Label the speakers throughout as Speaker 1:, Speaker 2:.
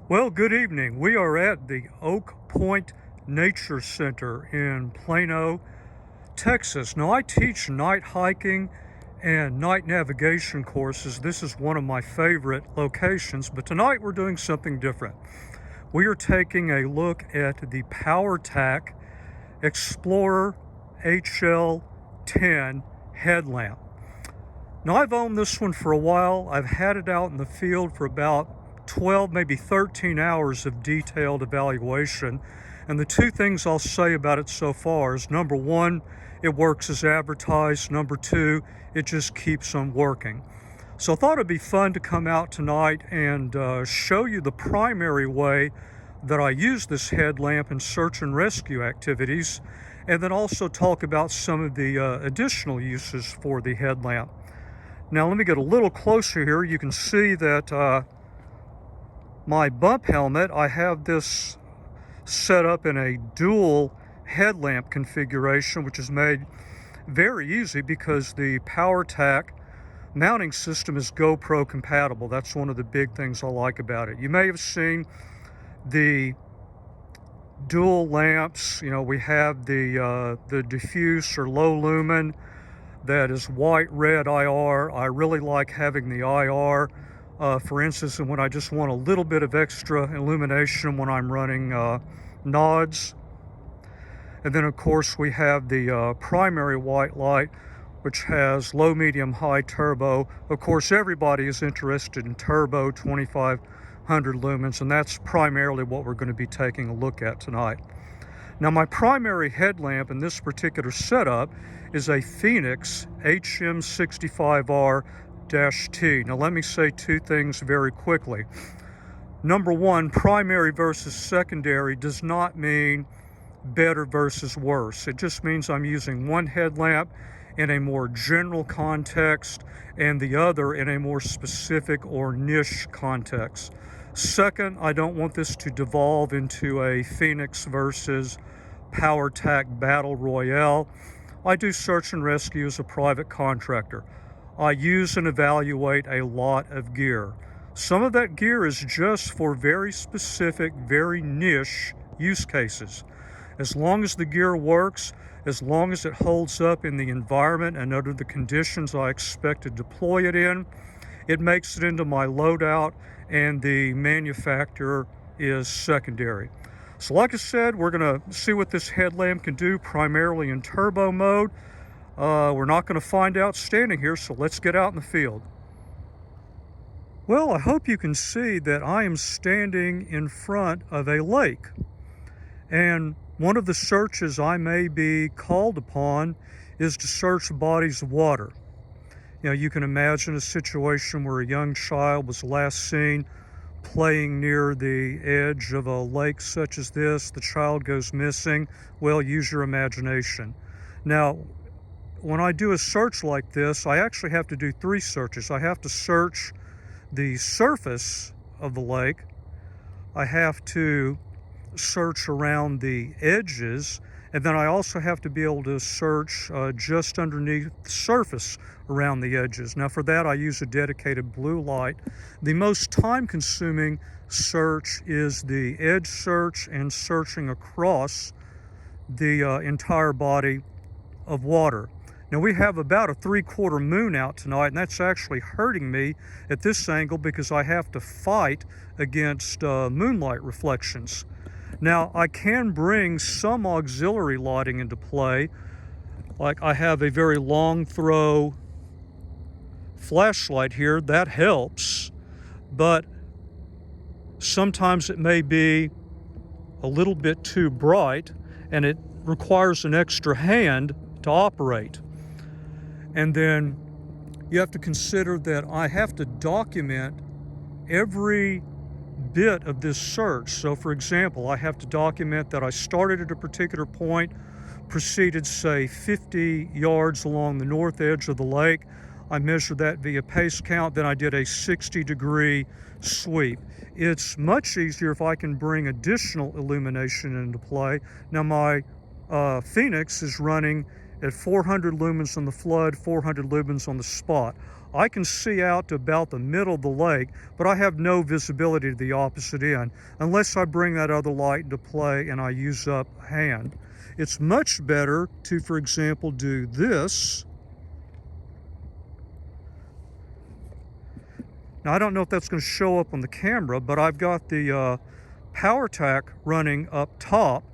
Speaker 1: Well, good evening. We are at the Oak Point Nature Center in Plano, Texas. Now, I teach night hiking and night navigation courses. This is one of my favorite locations, but tonight we're doing something different. We are taking a look at the PowerTac Explorer HL-10 headlamp. Now, I've owned this one for a while. I've had it out in the field for about 12, maybe 13 hours of detailed evaluation. And the two things I'll say about it so far is, number one, it works as advertised. Number two, it just keeps on working. So I thought it'd be fun to come out tonight and show you the primary way that I use this headlamp in search and rescue activities, and then also talk about some of the additional uses for the headlamp. Now, let me get a little closer here. You can see that my bump helmet, I have this set up in a dual headlamp configuration, which is made very easy because the PowerTac mounting system is GoPro compatible. That's one of the big things I like about it. You may have seen the dual lamps. You know, we have the diffuse or low lumen that is white, red IR. I really like having the IR, for instance, when I just want a little bit of extra illumination when I'm running nods. And then, of course, we have the primary white light, which has low, medium, high turbo. Of course, everybody is interested in turbo 2500 lumens, and that's primarily what we're going to be taking a look at tonight. Now, my primary headlamp in this particular setup is a Phoenix HM65R-T. Now, let me say two things very quickly. Number one, primary versus secondary does not mean better versus worse. It just means I'm using one headlamp in a more general context and the other in a more specific or niche context. Second, I don't want this to devolve into a Phoenix versus PowerTac battle royale. I do search and rescue as a private contractor. I use and evaluate a lot of gear. Some of that gear is just for very specific, very niche use cases. As long as the gear works, as long as it holds up in the environment and under the conditions I expect to deploy it in, it makes it into my loadout, and the manufacturer is secondary. So like I said, we're going to see what this headlamp can do primarily in turbo mode. We're not going to find out standing here, so let's get out in the field. Well, I hope you can see that I am standing in front of a lake. And one of the searches I may be called upon is to search bodies of water. You know, you can imagine a situation where a young child was last seen playing near the edge of a lake such as this. The child goes missing. Well, use your imagination. Now, when I do a search like this, I actually have to do three searches. I have to search the surface of the lake. I have to search around the edges, and then I also have to be able to search just underneath the surface around the edges. Now, for that, I use a dedicated blue light. The most time-consuming search is the edge search and searching across the entire body of water. Now, we have about a 3/4 moon out tonight, and that's actually hurting me at this angle because I have to fight against moonlight reflections. Now, I can bring some auxiliary lighting into play, like I have a very long throw flashlight here. That helps, but sometimes it may be a little bit too bright and it requires an extra hand to operate. And then you have to consider that I have to document every bit of this search. So, for example, I have to document that I started at a particular point, proceeded, say, 50 yards along the north edge of the lake. I measured that via pace count, then I did a 60-degree sweep. It's much easier if I can bring additional illumination into play. Now, my Phoenix is running at 400 lumens on the flood, 400 lumens on the spot. I can see out to about the middle of the lake, but I have no visibility to the opposite end unless I bring that other light into play and I use up hand. It's much better to, for example, do this. Now, I don't know if that's going to show up on the camera, but I've got the PowerTac running up top,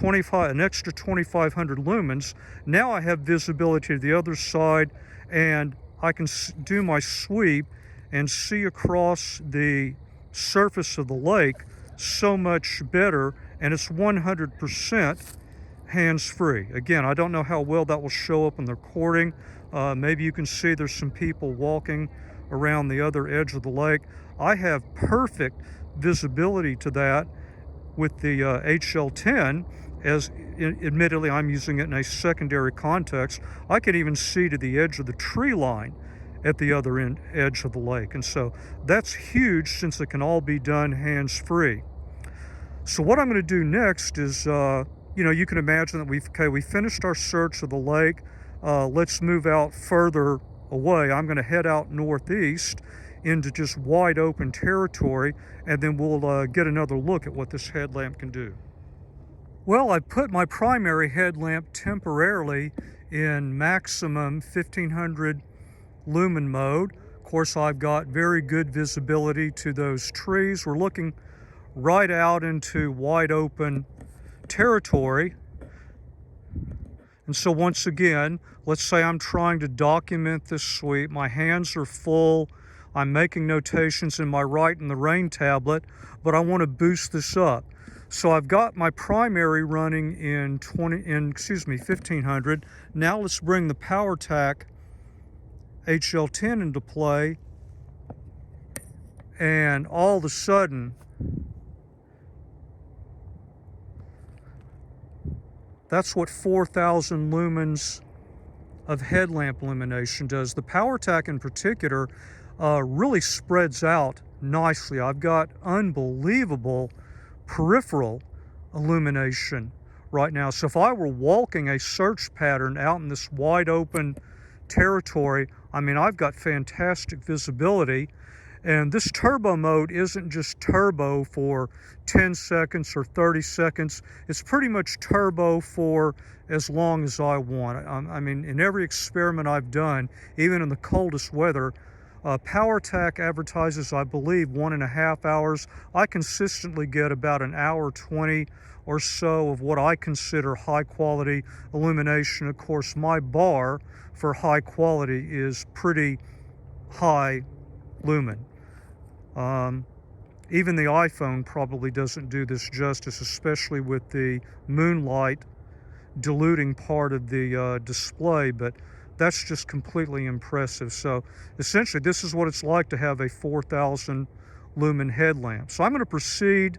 Speaker 1: an extra 2,500 lumens. Now I have visibility to the other side, and I can do my sweep and see across the surface of the lake so much better, and it's 100% hands-free. Again, I don't know how well that will show up in the recording. Maybe you can see there's some people walking around the other edge of the lake. I have perfect visibility to that with the HL-10, as admittedly I'm using it in a secondary context. I can even see to the edge of the tree line at the other edge of the lake, and so that's huge since it can all be done hands-free. So what I'm going to do next is, you can imagine that we finished our search of the lake. Let's move out further away. I'm going to head out northeast into just wide open territory, and then we'll get another look at what this headlamp can do. Well, I put my primary headlamp temporarily in maximum 1500 lumen mode. Of course, I've got very good visibility to those trees. We're looking right out into wide open territory. And so once again, let's say I'm trying to document this sweep. My hands are full. I'm making notations in my write in the rain tablet, but I want to boost this up. So I've got my primary running in 1500. Now let's bring the PowerTac HL-10 into play, and all of a sudden, that's what 4,000 lumens of headlamp illumination does. The PowerTac in particular really spreads out nicely. I've got unbelievable peripheral illumination right now. So if I were walking a search pattern out in this wide open territory, I mean, I've got fantastic visibility. And this turbo mode isn't just turbo for 10 seconds or 30 seconds. It's pretty much turbo for as long as I want. I mean, in every experiment I've done, even in the coldest weather, PowerTac advertises, I believe, 1.5 hours. I consistently get about an hour 20 or so of what I consider high quality illumination. Of course, my bar for high quality is pretty high lumen. Even the iPhone probably doesn't do this justice, especially with the moonlight diluting part of the display, but that's just completely impressive. So essentially, this is what it's like to have a 4,000 lumen headlamp. So I'm going to proceed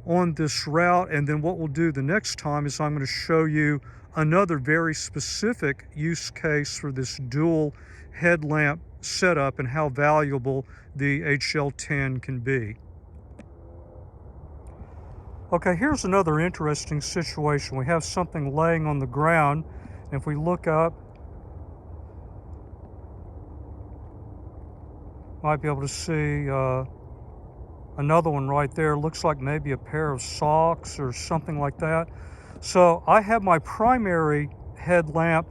Speaker 1: on this route, and then what we'll do the next time is I'm going to show you another very specific use case for this dual headlamp setup and how valuable the HL-10 can be. Okay, here's another interesting situation. We have something laying on the ground. If we look up, might be able to see another one right there. Looks like maybe a pair of socks or something like that. So I have my primary headlamp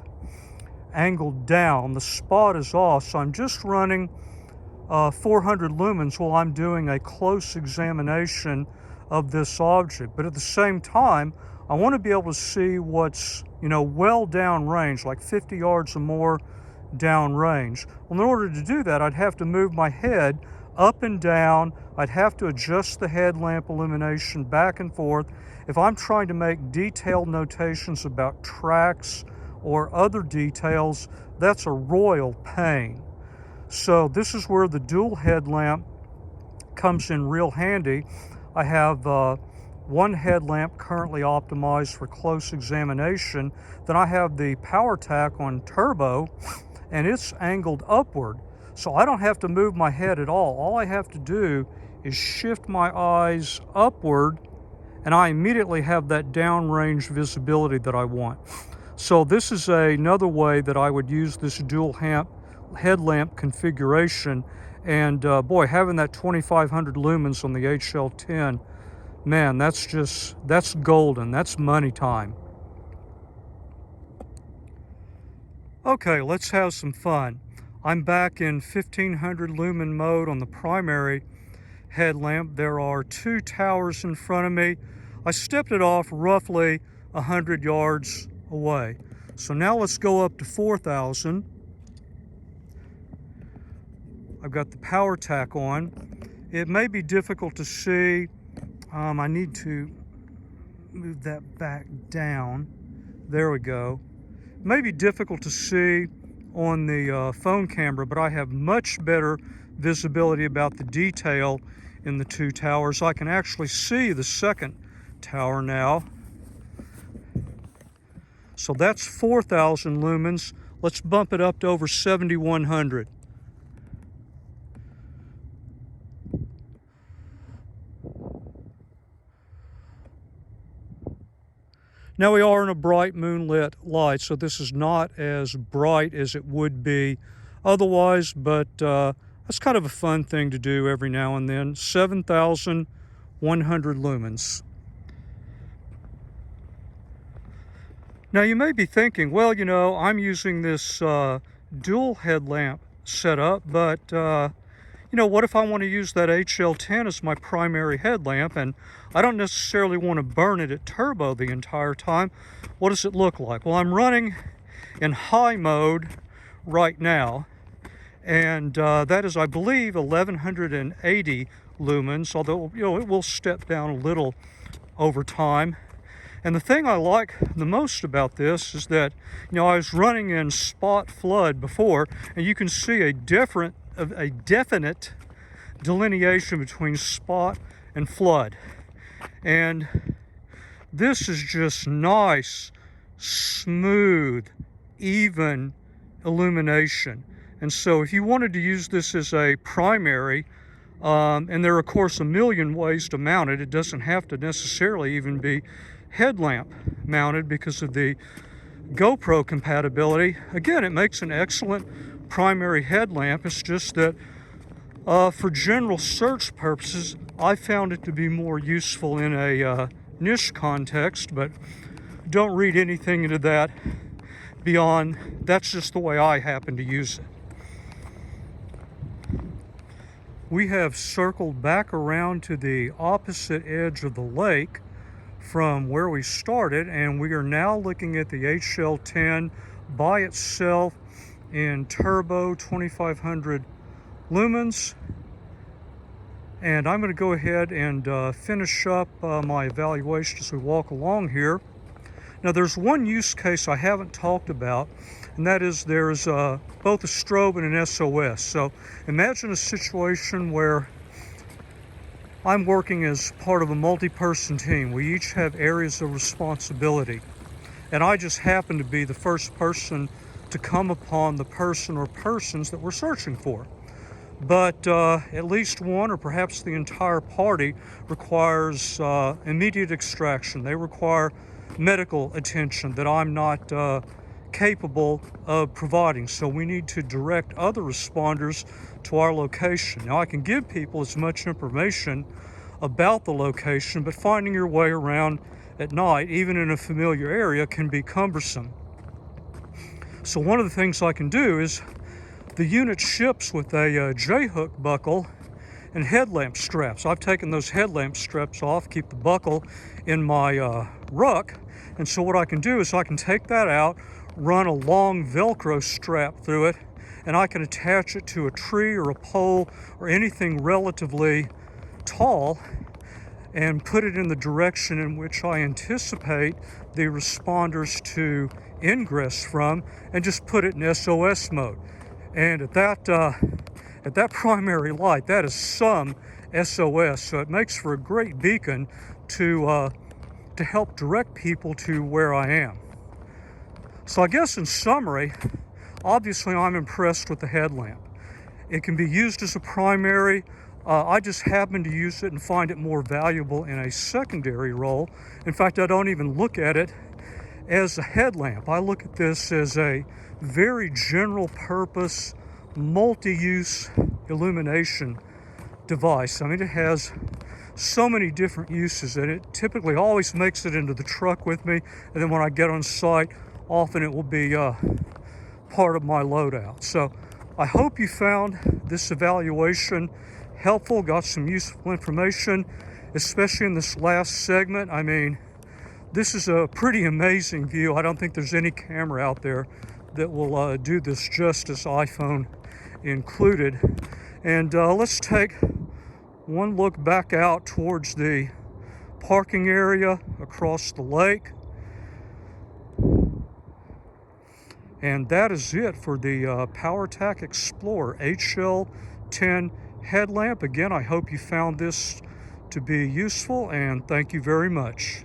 Speaker 1: angled down. The spot is off, so I'm just running 400 lumens while I'm doing a close examination of this object. But at the same time, I want to be able to see what's, well downrange, like 50 yards or more downrange. Well, in order to do that, I'd have to move my head up and down. I'd have to adjust the headlamp illumination back and forth. If I'm trying to make detailed notations about tracks or other details, that's a royal pain. So this is where the dual headlamp comes in real handy. I have one headlamp currently optimized for close examination. Then I have the PowerTac on turbo, and it's angled upward. So I don't have to move my head at all. All I have to do is shift my eyes upward, and I immediately have that downrange visibility that I want. So this is another way that I would use this dual headlamp configuration. And boy, having that 2500 lumens on the HL-10, man, that's golden. That's money time. Okay, let's have some fun. I'm back in 1500 lumen mode on the primary headlamp. There are 2 towers in front of me. I stepped it off roughly 100 yards away. So now let's go up to 4000. I've got the PowerTac on. It may be difficult to see. I need to move that back down. There we go. It may be difficult to see on the phone camera, but I have much better visibility about the detail in the 2 towers. I can actually see the second tower now. So that's 4000 lumens. Let's bump it up to over 7100. Now we are in a bright moonlit light, so this is not as bright as it would be otherwise, but that's kind of a fun thing to do every now and then. 7,100 lumens. Now you may be thinking, well, you know, I'm using this dual headlamp setup, but you know, what if I want to use that HL-10 as my primary headlamp and I don't necessarily want to burn it at turbo the entire time? What does it look like? Well, I'm running in high mode right now, and that is, I believe, 1180 lumens, although, you know, it will step down a little over time. And the thing I like the most about this is that, you know, I was running in spot flood before, and you can see a definite delineation between spot and flood. And this is just nice, smooth, even illumination. And so if you wanted to use this as a primary, and there are of course a million ways to mount it, it doesn't have to necessarily even be headlamp mounted because of the GoPro compatibility. Again, it makes an excellent primary headlamp. It's just that for general search purposes, I found it to be more useful in a niche context, but don't read anything into that beyond that's just the way I happen to use it. We have circled back around to the opposite edge of the lake from where we started, and we are now looking at the HL-10 by itself in turbo 2500 lumens. And I'm going to go ahead and finish up my evaluation as we walk along here. Now there's one use case I haven't talked about, and that is there's both a strobe and an SOS. So imagine a situation where I'm working as part of a multi-person team. We each have areas of responsibility, and I just happen to be the first person to come upon the person or persons that we're searching for. But at least one or perhaps the entire party requires immediate extraction. They require medical attention that I'm not capable of providing. So we need to direct other responders to our location. Now, I can give people as much information about the location, but finding your way around at night, even in a familiar area, can be cumbersome. So one of the things I can do is the unit ships with a J-hook buckle and headlamp straps. I've taken those headlamp straps off, keep the buckle in my ruck, and so what I can do is I can take that out, run a long Velcro strap through it, and I can attach it to a tree or a pole or anything relatively tall and put it in the direction in which I anticipate the responders to ingress from, and just put it in SOS mode. And at that primary light, that is some SOS, so it makes for a great beacon to help direct people to where I am. So I guess in summary, obviously I'm impressed with the headlamp. It can be used as a primary. I just happen to use it and find it more valuable in a secondary role. In fact, I don't even look at it as a headlamp. I look at this as a very general purpose multi-use illumination device. I mean, it has so many different uses, and it typically always makes it into the truck with me, and then when I get on site, often it will be part of my loadout. So I hope you found this evaluation helpful, got some useful information, especially in this last segment. I mean, this is a pretty amazing view. I don't think there's any camera out there that will do this justice, iPhone included. And let's take one look back out towards the parking area across the lake. And that is it for the PowerTac Explorer HL-10 headlamp. Again, I hope you found this to be useful, and thank you very much.